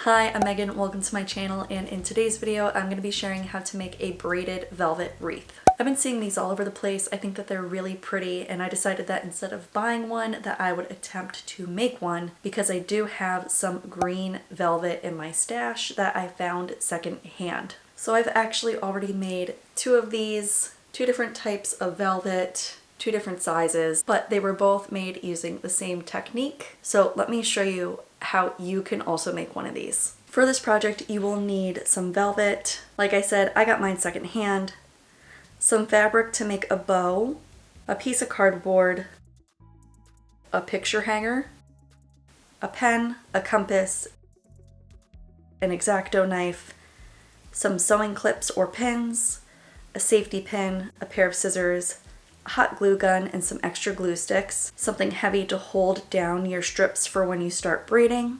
Hi, I'm Megan, welcome to my channel, and in today's video I'm going to be sharing how to make a braided velvet wreath. I've been seeing these all over the place. I think that they're really pretty, and I decided that instead of buying one that I would attempt to make one because I do have some green velvet in my stash that I found secondhand. So I've actually already made two of these, two different types of velvet, two different sizes, but they were both made using the same technique. So let me show you how you can also make one of these. For this project, you will need some velvet. Like I said, I got mine secondhand, some fabric to make a bow, a piece of cardboard, a picture hanger, a pen, a compass, an X-Acto knife, some sewing clips or pins, a safety pin, a pair of scissors, a hot glue gun, and some extra glue sticks, something heavy to hold down your strips for when you start braiding.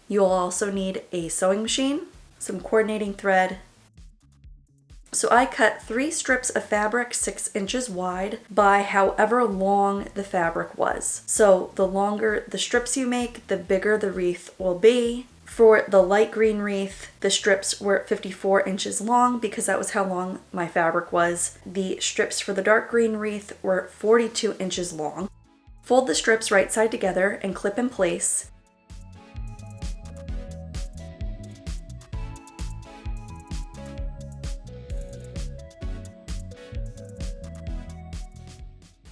You'll also need a sewing machine, some coordinating thread. So I cut 3 strips of fabric 6 inches wide by however long the fabric was. So the longer the strips you make, the bigger the wreath will be. For the light green wreath, the strips were 54 inches long because that was how long my fabric was. The strips for the dark green wreath were 42 inches long. Fold the strips right side together and clip in place.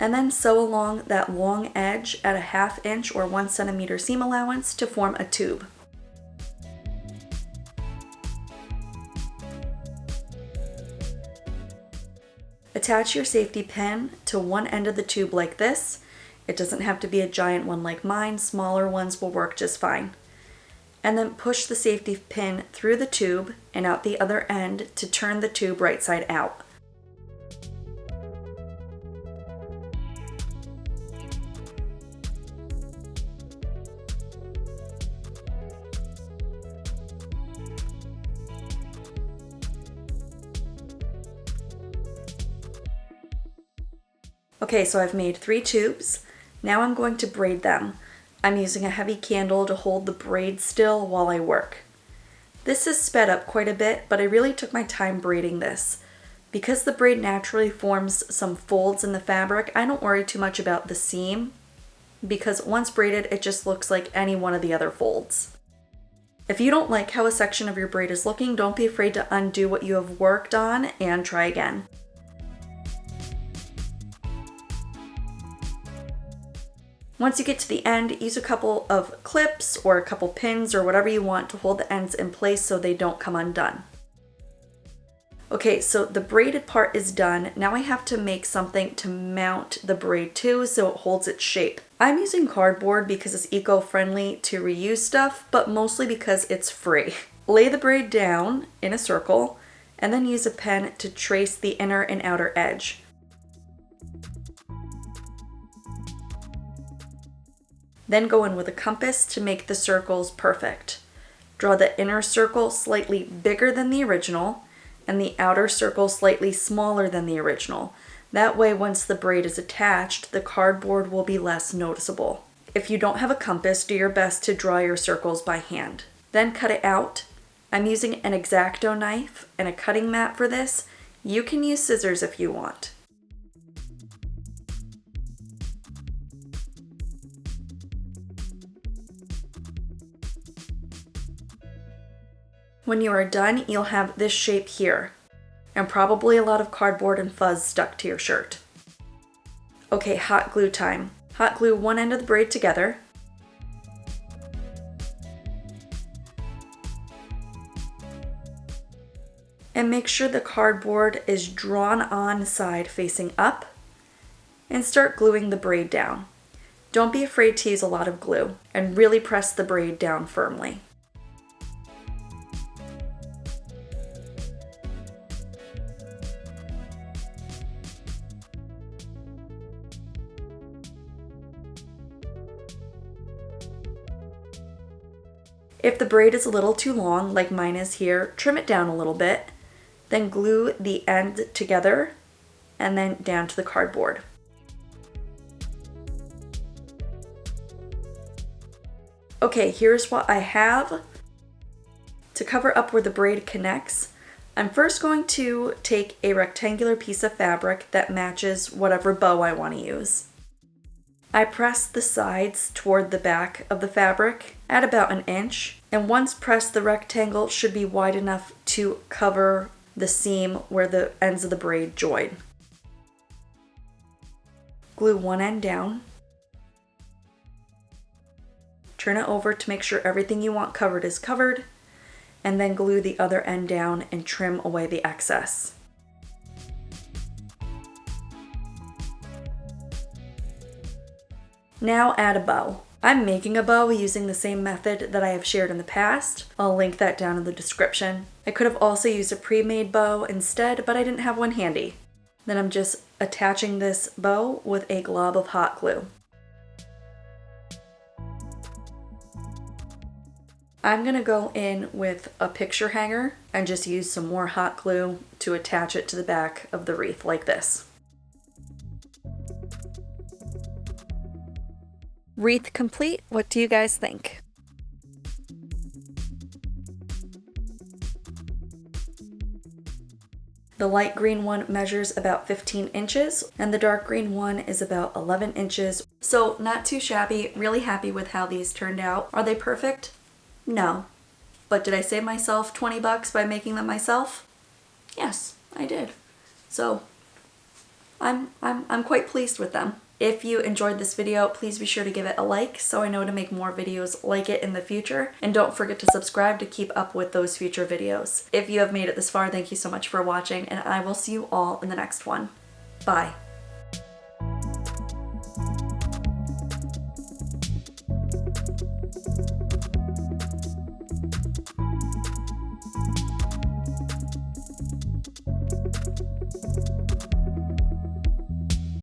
And then sew along that long edge at a 1/2 inch or 1 centimeter seam allowance to form a tube. Attach your safety pin to one end of the tube like this. It doesn't have to be a giant one like mine, smaller ones will work just fine. And then push the safety pin through the tube and out the other end to turn the tube right side out. Okay, so I've made 3 tubes. Now I'm going to braid them. I'm using a heavy candle to hold the braid still while I work. This is sped up quite a bit, but I really took my time braiding this. Because the braid naturally forms some folds in the fabric, I don't worry too much about the seam, because once braided, it just looks like any one of the other folds. If you don't like how a section of your braid is looking, don't be afraid to undo what you have worked on and try again. Once you get to the end, use a couple of clips or a couple pins or whatever you want to hold the ends in place so they don't come undone. Okay, so the braided part is done. Now I have to make something to mount the braid to so it holds its shape. I'm using cardboard because it's eco-friendly to reuse stuff, but mostly because it's free. Lay the braid down in a circle and then use a pen to trace the inner and outer edge. Then go in with a compass to make the circles perfect. Draw the inner circle slightly bigger than the original and the outer circle slightly smaller than the original. That way, once the braid is attached, the cardboard will be less noticeable. If you don't have a compass, do your best to draw your circles by hand. Then cut it out. I'm using an X-Acto knife and a cutting mat for this. You can use scissors if you want. When you are done, you'll have this shape here, and probably a lot of cardboard and fuzz stuck to your shirt. Okay, hot glue time. Hot glue one end of the braid together. And make sure the cardboard is drawn on side facing up, and start gluing the braid down. Don't be afraid to use a lot of glue, and really press the braid down firmly. If the braid is a little too long, like mine is here, trim it down a little bit, then glue the end together and then down to the cardboard. Okay, here's what I have. To cover up where the braid connects, I'm first going to take a rectangular piece of fabric that matches whatever bow I want to use. I press the sides toward the back of the fabric at about 1 inch, and once pressed, the rectangle should be wide enough to cover the seam where the ends of the braid join. Glue one end down. Turn it over to make sure everything you want covered is covered, and then glue the other end down and trim away the excess. Now add a bow. I'm making a bow using the same method that I have shared in the past. I'll link that down in the description. I could have also used a pre-made bow instead, but I didn't have one handy. Then I'm just attaching this bow with a glob of hot glue. I'm gonna go in with a picture hanger and just use some more hot glue to attach it to the back of the wreath like this. Wreath complete. What do you guys think? The light green one measures about 15 inches and the dark green one is about 11 inches. So not too shabby, really happy with how these turned out. Are they perfect? No. But did I save myself 20 bucks by making them myself? Yes, I did. So I'm quite pleased with them. If you enjoyed this video, please be sure to give it a like so I know to make more videos like it in the future. And don't forget to subscribe to keep up with those future videos. If you have made it this far, thank you so much for watching, and I will see you all in the next one. Bye.